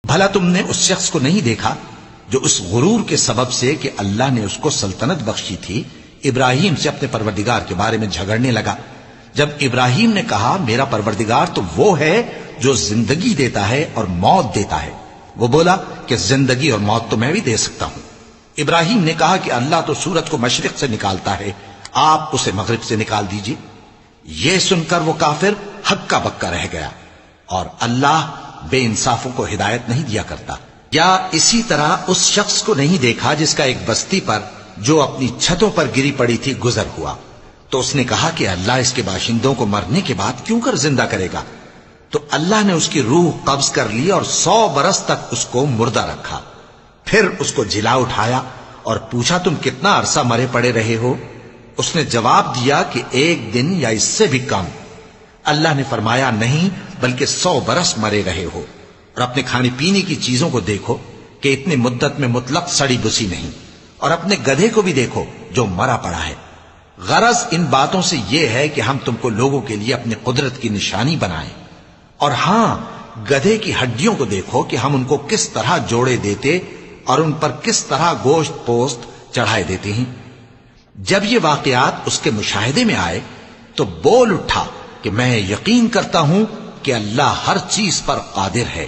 بھلا تم نے اس شخص کو نہیں دیکھا جو اس غرور کے سبب سے کہ اللہ نے اس کو سلطنت بخشی تھی ابراہیم سے اپنے پروردگار کے بارے میں جھگڑنے لگا؟ جب ابراہیم نے کہا میرا پروردگار تو وہ ہے جو زندگی دیتا ہے اور موت دیتا ہے، وہ بولا کہ زندگی اور موت تو میں بھی دے سکتا ہوں۔ ابراہیم نے کہا کہ اللہ تو سورج کو مشرق سے نکالتا ہے، آپ اسے مغرب سے نکال دیجئے۔ یہ سن کر وہ کافر ہکا بکا رہ گیا، اور اللہ بے انصافوں کو ہدایت نہیں دیا کرتا۔ یا اسی طرح اس شخص کو نہیں دیکھا جس کا ایک بستی پر جو اپنی چھتوں پر گری پڑی تھی گزر ہوا، تو اس نے کہا کہ اللہ اس کے باشندوں کو مرنے کے بعد کیوں کر زندہ کرے گا؟ تو اللہ نے اس کی روح قبض کر لی اور 100 برس تک اس کو مردہ رکھا، پھر اس کو جلا اٹھایا اور پوچھا تم کتنا عرصہ مرے پڑے رہے ہو؟ اس نے جواب دیا کہ 1 دن یا اس سے بھی کم۔ اللہ نے فرمایا نہیں بلکہ 100 برس مرے رہے ہو، اور اپنے کھانے پینے کی چیزوں کو دیکھو کہ اتنی مدت میں مطلق سڑی بسی نہیں، اور اپنے گدھے کو بھی دیکھو جو مرا پڑا ہے۔ غرض ان باتوں سے یہ ہے کہ ہم تم کو لوگوں کے لیے اپنی قدرت کی نشانی بنائیں، اور ہاں گدھے کی ہڈیوں کو دیکھو کہ ہم ان کو کس طرح جوڑے دیتے اور ان پر کس طرح گوشت پوست چڑھائے دیتے ہیں۔ جب یہ واقعات اس کے مشاہدے میں آئے تو بول اٹھا کہ میں یقین کرتا ہوں کہ اللہ ہر چیز پر قادر ہے۔